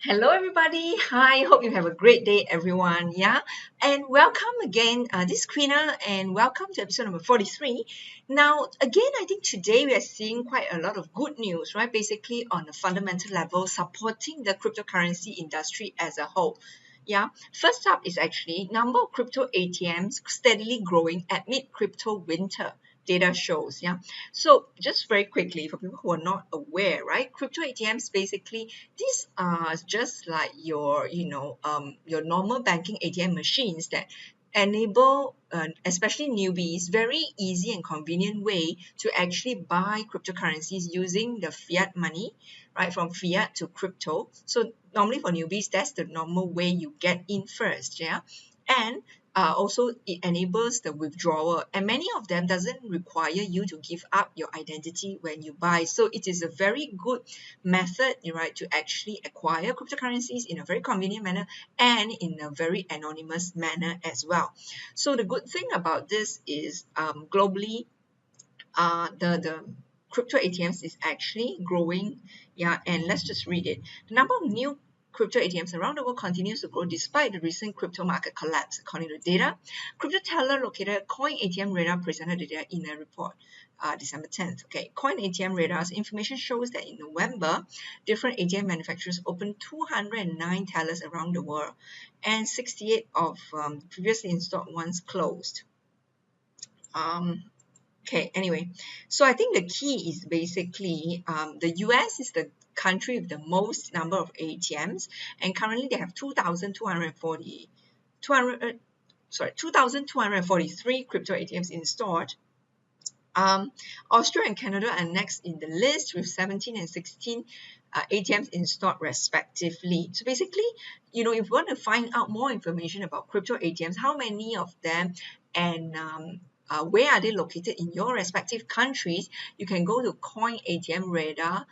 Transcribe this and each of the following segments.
Hello, everybody. Hi, hope you have a great day, everyone. Yeah, and welcome again. This is Krina, and welcome to episode number 43. Now, again, I think today we are seeing quite a lot of good news, right? Basically, on a fundamental level, supporting the cryptocurrency industry as a whole. Yeah, first up is actually number of crypto ATMs steadily growing amid crypto winter. Data shows, yeah. So just very quickly for people who are not aware, right? Crypto ATMs basically these are just like your normal banking ATM machines that enable especially newbies very easy and convenient way to actually buy cryptocurrencies using the fiat money, right, from fiat to crypto. So normally for newbies, that's the normal way you get in first, yeah. And also it enables the withdrawal, and many of them doesn't require you to give up your identity when you buy. So it is a very good method, right, to actually acquire cryptocurrencies in a very convenient manner and in a very anonymous manner as well. So the good thing about this is globally, the crypto ATMs is actually growing. Yeah, and let's just read it. The number of new crypto ATMs around the world continues to grow despite the recent crypto market collapse, according to data. Crypto teller located at Coin ATM Radar presented the data in a report. December 10th. Okay, Coin ATM Radar's information shows that in November, different ATM manufacturers opened 209 tellers around the world, and 68 of previously installed ones closed. Okay, anyway, so I think the key is basically the US is the country with the most number of ATMs, and currently they have 2,243 crypto ATMs installed. Austria and Canada are next in the list with 17 and 16 ATMs installed respectively. So basically, if you want to find out more information about crypto ATMs, how many of them and where are they located in your respective countries, you can go to Coin ATM Radar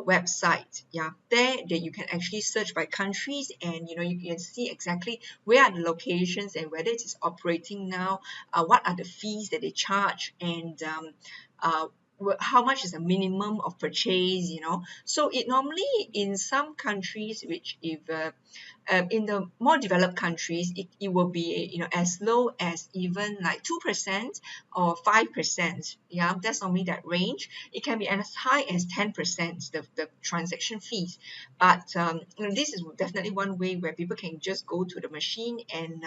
website. Yeah, there that you can actually search by countries, and you can see exactly where are the locations and whether it is operating now, what are the fees that they charge, and how much is the minimum of purchase. So it normally in some countries, which if in the more developed countries, it will be as low as even like 2% or 5%. Yeah, that's normally that range. It can be as high as 10%, the transaction fees. But this is definitely one way where people can just go to the machine and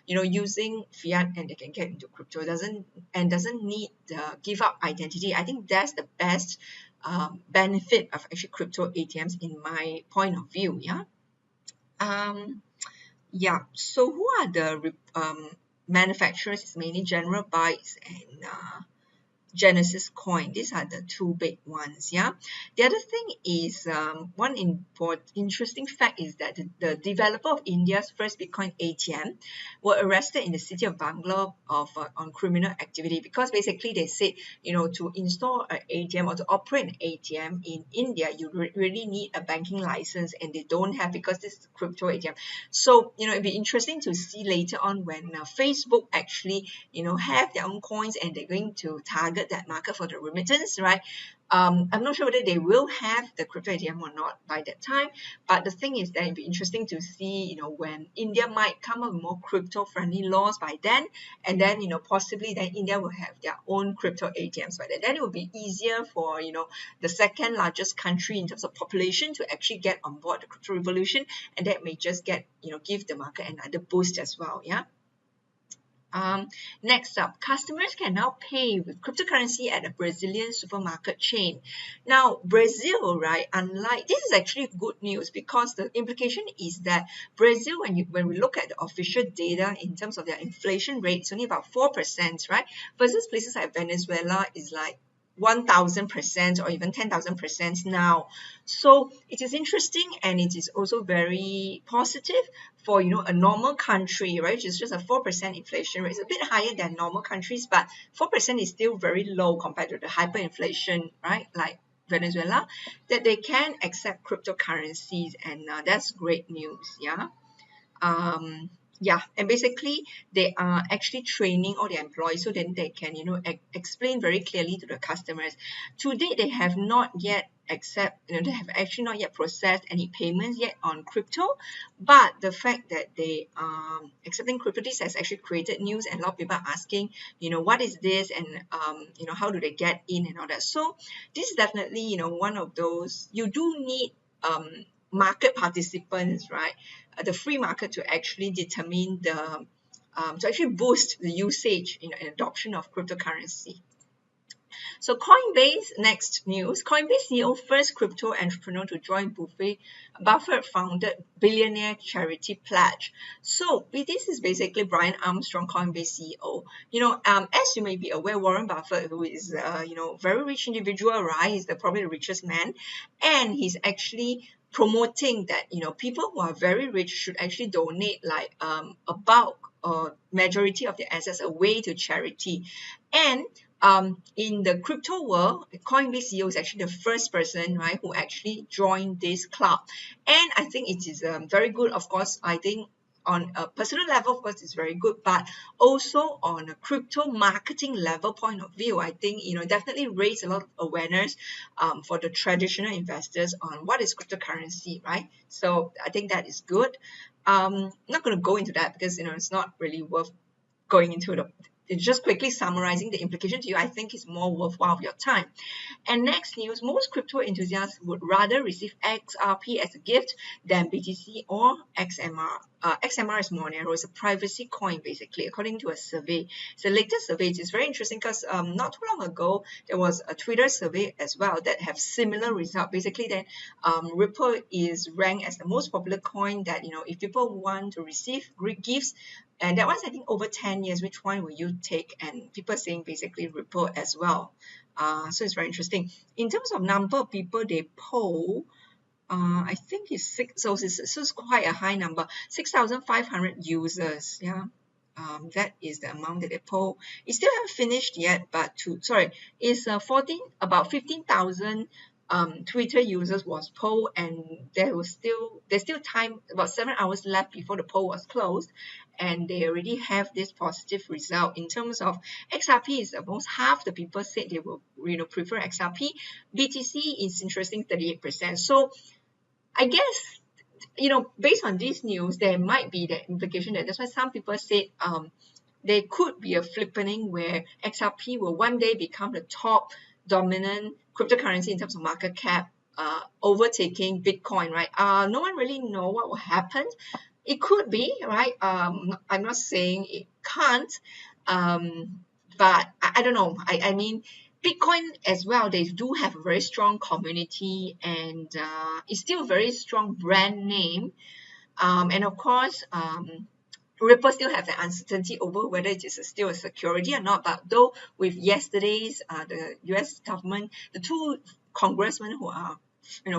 using fiat, and they can get into crypto. Doesn't need give up identity. I think that's the best benefit of actually crypto ATMs in my point of view. Yeah. Um, yeah. So who are the manufacturers? It's mainly General Bytes and Genesis Coin. These are the two big ones. Yeah. The other thing is one interesting fact is that the developer of India's first Bitcoin ATM were arrested in the city of Bangalore on criminal activity, because basically they said to install an ATM or to operate an ATM in India, you really need a banking license, and they don't have, because this is crypto ATM. So it'd be interesting to see later on when Facebook actually have their own coins and they're going to target that market for the remittance, right? I'm not sure whether they will have the crypto ATM or not by that time, but the thing is that it'd be interesting to see, when India might come up with more crypto-friendly laws by then, and then, possibly then India will have their own crypto ATMs by then. Then it will be easier for, the second largest country in terms of population to actually get on board the crypto revolution, and that may just give the market another boost as well, yeah? Next up, customers can now pay with cryptocurrency at a Brazilian supermarket chain. Now, Brazil, right, unlike, this is actually good news, because the implication is that Brazil, when we look at the official data in terms of their inflation rate, it's only about 4%, right? Versus places like Venezuela is like 1,000% or even 10,000% now. So it is interesting, and it is also very positive for a normal country, right? Which is just a 4% inflation rate. It's a bit higher than normal countries, but 4% is still very low compared to the hyperinflation, right? Like Venezuela, that they can accept cryptocurrencies, and that's great news. Yeah. Yeah, and basically they are actually training all their employees so then they can explain very clearly to the customers. To date, they have not yet accept, they have actually not yet processed any payments yet on crypto, but the fact that they are accepting crypto, this has actually created news, and a lot of people are asking, what is this, and how do they get in and all that. So this is definitely, one of those, you do need market participants, right? The free market to actually determine the to actually boost the usage, and adoption of cryptocurrency. So Coinbase, next news. Coinbase CEO, first crypto entrepreneur to join Buffett-founded billionaire charity pledge. So this is basically Brian Armstrong, Coinbase CEO. As you may be aware, Warren Buffett, who is very rich individual, right? He's probably the richest man, and he's actually promoting that people who are very rich should actually donate like a bulk or majority of their assets away to charity. And in the crypto world, Coinbase CEO is actually the first person, right, who actually joined this club. And I think it is very good. Of course, I think on a personal level, of course, it's very good, but also on a crypto marketing level point of view, I think, definitely raise a lot of awareness for the traditional investors on what is cryptocurrency, right? So I think that is good. I'm not going to go into that because, it's not really worth going into just quickly summarizing the implication to you. I think it's more worthwhile of your time. And next news, most crypto enthusiasts would rather receive XRP as a gift than BTC or XMR. XMR is more narrow. It's a privacy coin, basically, according to a survey. It's the latest survey. It's very interesting because not too long ago, there was a Twitter survey as well that have similar result. Basically, that Ripple is ranked as the most popular coin that, if people want to receive great gifts, and that was, I think, over 10 years, which one will you take? And people saying basically Ripple as well. So it's very interesting. In terms of number of people they poll, I think it's 6, so it's quite a high number, 6,500 users. Yeah, that is the amount that they poll. It still haven't finished yet, but it's about 15,000 Twitter users was polled, and there's still time, about 7 hours left before the poll was closed, and they already have this positive result. In terms of XRP, is almost half the people said they will prefer XRP. BTC is interesting, 38%. So I guess based on this news, there might be the implication that's why some people said there could be a flippening where XRP will one day become the top dominant cryptocurrency in terms of market cap, overtaking Bitcoin, right? No one really know what will happen. It could be, right? I'm not saying it can't, but I don't know. I mean, Bitcoin as well, they do have a very strong community, and it's still a very strong brand name. And of course, Ripple still have the uncertainty over whether it is still a security or not. But though with yesterday's the US government, the two congressmen who are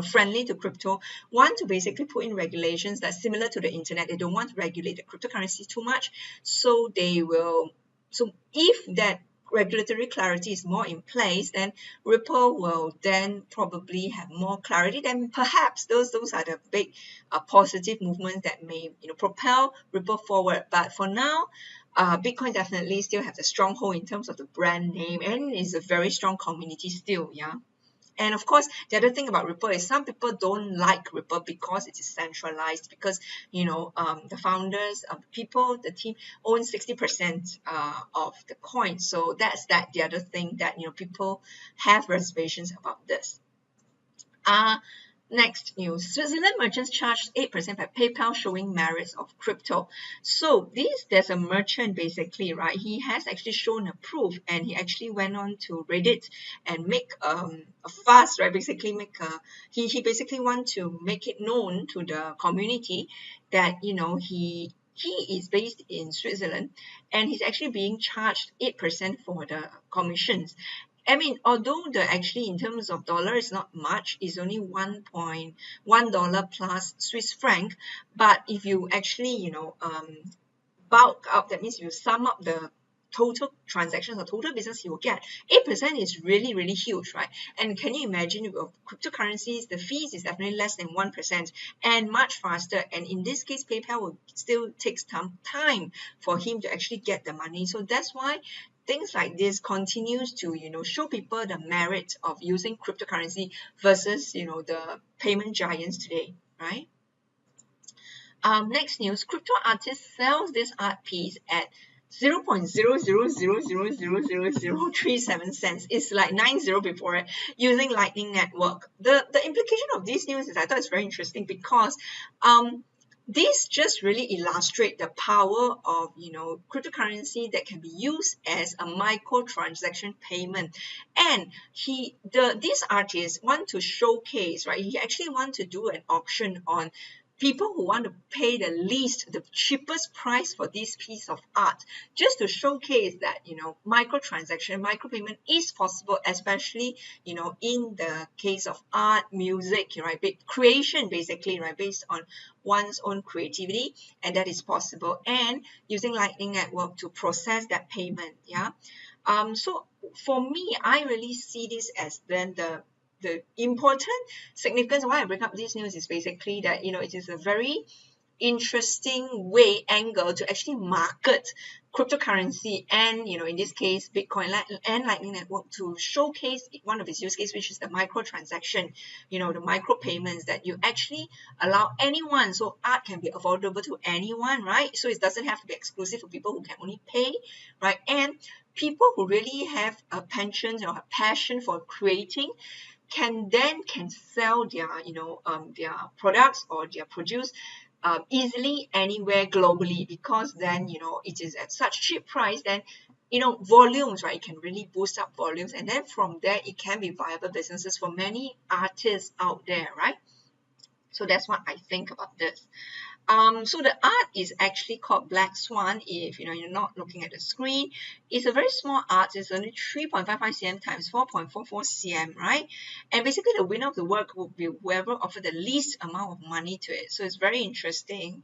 friendly to crypto, want to basically put in regulations that's similar to the internet. They don't want to regulate the cryptocurrency too much, so they will. So if that regulatory clarity is more in place, then Ripple will then probably have more clarity. Then perhaps those are the big positive movements that may propel Ripple forward. But for now, Bitcoin definitely still has a stronghold in terms of the brand name, and is a very strong community still. Yeah. And of course, the other thing about Ripple is some people don't like Ripple because it is centralized, because, the founders, the team own 60% of the coin. So that's the other thing that, people have reservations about this. Next news, Switzerland merchants charged 8% by PayPal, showing merits of crypto. So there's a merchant basically, right? He has actually shown a proof, and he actually went on to Reddit and make a fuss, right? Basically he basically want to make it known to the community that, he is based in Switzerland, and he's actually being charged 8% for the commissions. I mean, although actually in terms of dollar is not much, it's only $1.1 plus Swiss franc. But if you actually, bulk up, that means you sum up the total transactions or total business you will get, 8% is really, really huge, right? And can you imagine with cryptocurrencies, the fees is definitely less than 1% and much faster. And in this case, PayPal will still take some time for him to actually get the money. So that's why things like this continues to, you know, show people the merit of using cryptocurrency versus, you know, the payment giants today, right? Next news, crypto artist sells this art piece at 0.000000037 It's like 90 before it, using Lightning Network. The implication of this news is, I thought it's very interesting because this just really illustrate the power of, you know, cryptocurrency that can be used as a micro transaction payment. And this artist want to showcase, right? He actually want to do an auction on people who want to pay the least, the cheapest price for this piece of art, just to showcase that, you know, microtransaction, micropayment is possible, especially, you know, in the case of art, music, right, creation basically, right, based on one's own creativity, and that is possible, and using Lightning Network to process that payment. Yeah. So for me, I really see this as then the important significance. Why I bring up this news is basically that, you know, it is a very interesting angle to actually market cryptocurrency, and, you know, in this case Bitcoin and Lightning Network, to showcase one of its use case, which is the micro transaction, you know, the micro payments that you actually allow anyone, so art can be affordable to anyone, right? So it doesn't have to be exclusive for people who can only pay, right? And people who really have a penchant or a passion for creating can sell their, you know, their products or their produce easily anywhere globally, because then, you know, it is at such cheap price, then, you know, volumes, right? It can really boost up volumes, and then from there it can be viable businesses for many artists out there, right? So that's what I think about this. So the art is actually called Black Swan. If, you know, you're not looking at the screen, it's a very small art. It's only 3.55 cm times 4.44 cm, right? And basically the winner of the work will be whoever offered the least amount of money to it. So it's very interesting.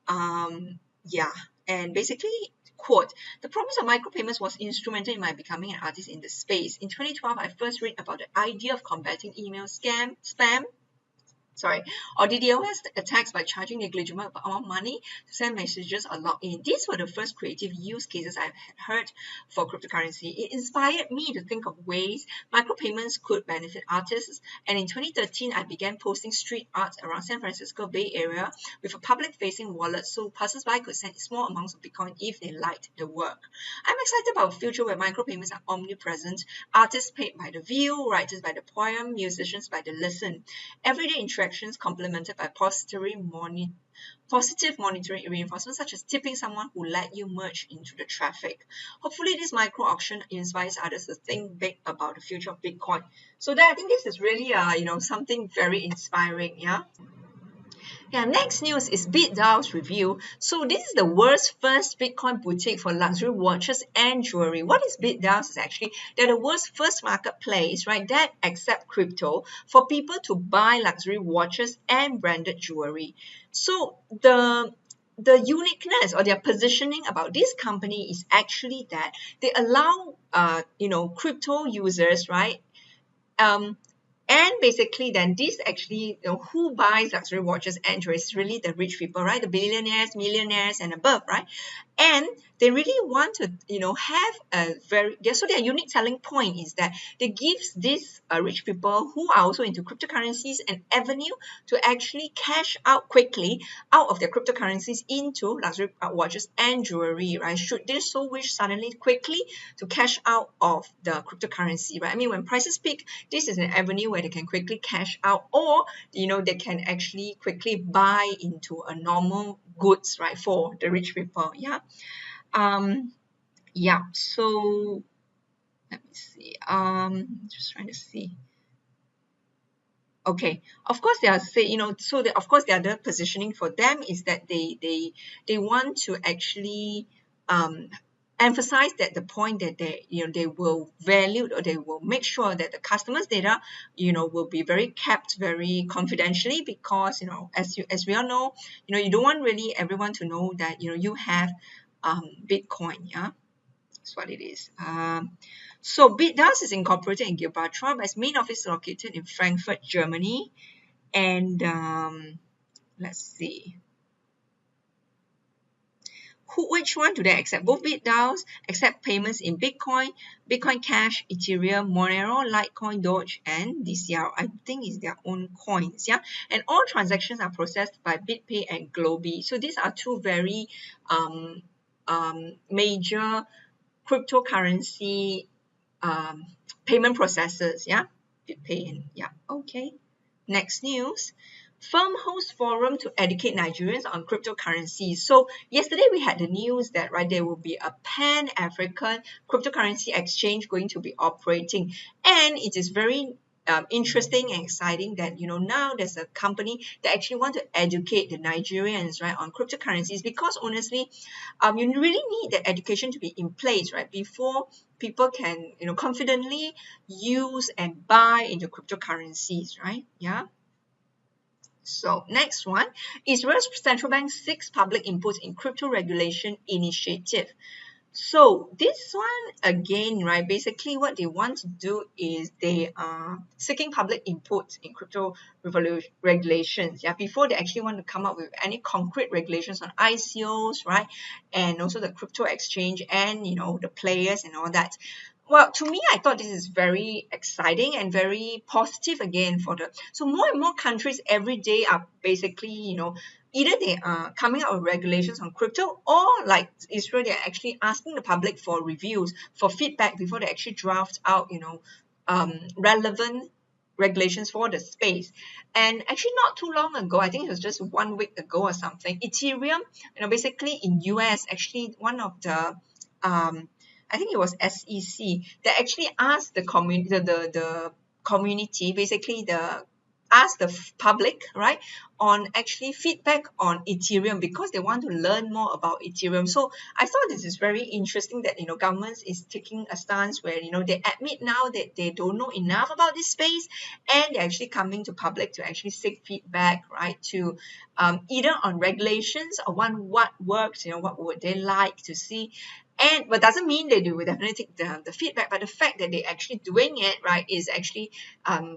Yeah, and basically, quote, the promise of micropayments was instrumental in my becoming an artist in the space. In 2012, I first read about the idea of combating email spam, or DDoS attacks by charging negligible amount of money to send messages or log in. These were the first creative use cases I had heard for cryptocurrency. It inspired me to think of ways micropayments could benefit artists, and in 2013, I began posting street art around San Francisco Bay Area with a public-facing wallet so passers-by could send small amounts of Bitcoin if they liked the work. I'm excited about a future where micropayments are omnipresent, artists paid by the view, writers by the poem, musicians by the listen. Everyday interactions complemented by positive monitoring reinforcement, such as tipping someone who let you merge into the traffic. Hopefully, this micro auction inspires others to think big about the future of Bitcoin. So that, I think this is really, you know, something very inspiring. Yeah. Yeah, next news is BitDAO's review. So this is the world's first Bitcoin boutique for luxury watches and jewelry. What is BitDAO's is actually they're the world's first marketplace, right, that accept crypto for people to buy luxury watches and branded jewelry. So the uniqueness or their positioning about this company is actually that they allow you know, crypto users, right, and basically then this actually, you know, who buys luxury watches and jewelry is really the rich people, right? The billionaires, millionaires and above, right? And they really want to, you know, have a so their unique selling point is that they gives these rich people who are also into cryptocurrencies an avenue to actually cash out quickly out of their cryptocurrencies into luxury watches and jewelry, right? Should they so wish suddenly quickly to cash out of the cryptocurrency, right? I mean, when prices peak, this is an avenue where they can quickly cash out, or, you know, they can actually quickly buy into a normal goods, right, for the rich people. Yeah. Yeah, so let me see. Just trying to see. Okay, of course they are say, you know, so of course the other positioning for them is that they want to actually emphasize that the point that they, you know, they will value, or they will make sure that the customers' data, you know, will be very kept very confidentially, because, you know, as we all know, you know, you don't want really everyone to know that, you know, you have Bitcoin. Yeah, that's what it is. So BitDAO is incorporated in Gibraltar, but its main office is located in Frankfurt, Germany. And let's see. Which one do they accept? Both DAOs accept payments in Bitcoin, Bitcoin Cash, Ethereum, Monero, Litecoin, Doge, and DCR. I think it's their own coins, yeah. And all transactions are processed by BitPay and Globi. So these are two very major cryptocurrency um, payment processors, yeah. BitPay and yeah. Okay. Next news. Firm hosts forum to educate Nigerians on cryptocurrencies. So yesterday we had the news that there will be a pan-African cryptocurrency exchange going to be operating, and it is very interesting and exciting that now there's a company that actually want to educate the Nigerians on cryptocurrencies, because honestly you really need that education to be in place before people can confidently use and buy into cryptocurrencies, right? Yeah. So next one, Israel's central bank seeks public input in crypto regulation initiative. So this one again, basically what they want to do is they are seeking public input in crypto regulations, before they actually want to come up with any concrete regulations on ICOs, and also the crypto exchange and the players and all that. Well, to me, I thought this is very exciting and very positive again so more and more countries every day are basically, either they are coming out with regulations on crypto, or like Israel, they're actually asking the public for reviews, for feedback before they actually draft out, relevant regulations for the space. And actually not too long ago, I think it was just 1 week ago or something, Ethereum, basically in US, actually one of the I think it was SEC that actually asked the community, basically ask the public, on actually feedback on Ethereum, because they want to learn more about Ethereum. So I thought this is very interesting that governments is taking a stance where they admit now that they don't know enough about this space, and they're actually coming to public to actually seek feedback, to either on regulations or what works, what would they like to see. But doesn't mean they will definitely take the feedback, but the fact that they're actually doing it is actually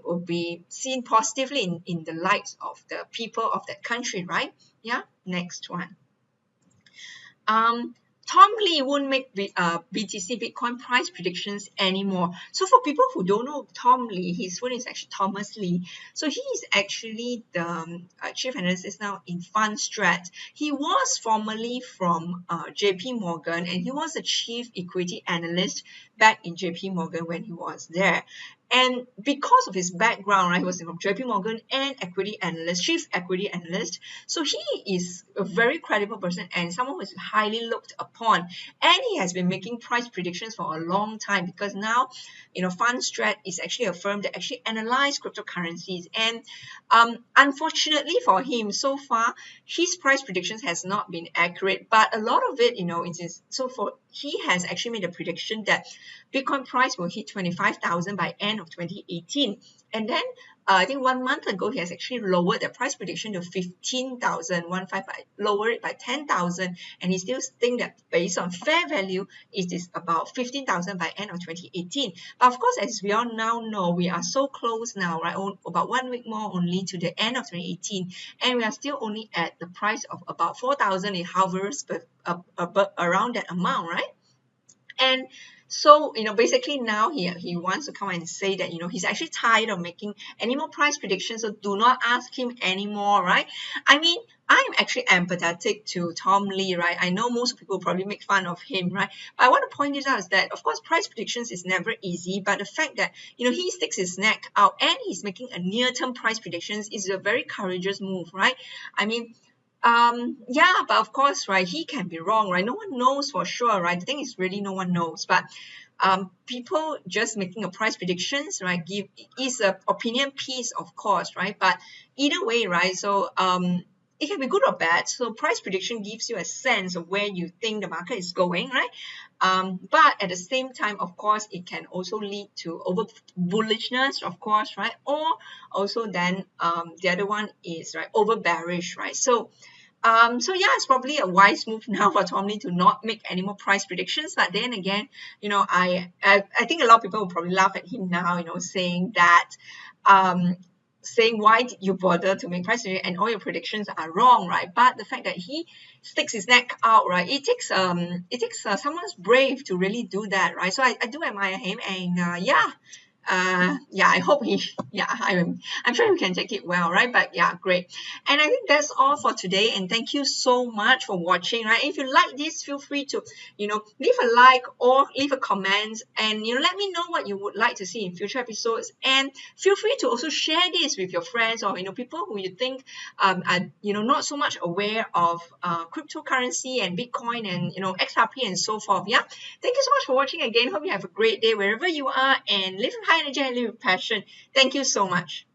will be seen positively in the light of the people of that country, right? Yeah. Next one. Tom Lee won't make BTC Bitcoin price predictions anymore. So for people who don't know Tom Lee, his full name is actually Thomas Lee. So he is actually the chief analyst now in FundStrat. He was formerly from JP Morgan, and he was a chief equity analyst back in JP Morgan when he was there. And because of his background, he was from JP Morgan and chief equity analyst. So he is a very credible person and someone who is highly looked upon. And he has been making price predictions for a long time, because now, FundStrat is actually a firm that actually analyzes cryptocurrencies. And unfortunately for him, so far, his price predictions has not been accurate. But a lot of it, it is he has actually made a prediction that Bitcoin price will hit 25,000 by end of 2018. And then I think 1 month ago, he has actually lowered the price prediction to 15,000, lower it by 10,000. And he still thinks that based on fair value, it is about 15,000 by end of 2018. But of course, as we all now know, we are so close now, about 1 week more only to the end of 2018. And we are still only at the price of about 4,000. It hovers around that amount, right? And so, basically now he wants to come and say that, he's actually tired of making any more price predictions, so do not ask him anymore, right? I mean, I'm actually empathetic to Tom Lee, right? I know most people probably make fun of him, right? But I want to point this out is that, of course, price predictions is never easy, but the fact that, he sticks his neck out and he's making a near-term price predictions is a very courageous move, right? I mean, yeah, but of course, he can be wrong, no one knows for sure, the thing is really no one knows. But people just making a price predictions, is an opinion piece, of course, but either way, so it can be good or bad. So price prediction gives you a sense of where you think the market is going, but at the same time, of course, it can also lead to over bullishness, of course, or also then the other one is over bearish, so yeah, it's probably a wise move now for Tom Lee to not make any more price predictions. But then again, I think a lot of people will probably laugh at him now, saying that saying why did you bother to make price and all your predictions are wrong, right? But the fact that he sticks his neck out, right? It takes someone's brave to really do that, right? So I do admire him, and yeah, I hope he, yeah, I'm sure he can take it well, right? But yeah, great. And I think that's all for today, and thank you so much for watching, right? If you like this, feel free to, leave a like or leave a comment, and let me know what you would like to see in future episodes. And feel free to also share this with your friends, or people who you think are not so much aware of cryptocurrency and Bitcoin and XRP and so forth. Yeah, thank you so much for watching again. Hope you have a great day wherever you are, and live with high energy and live with passion. Thank you so much.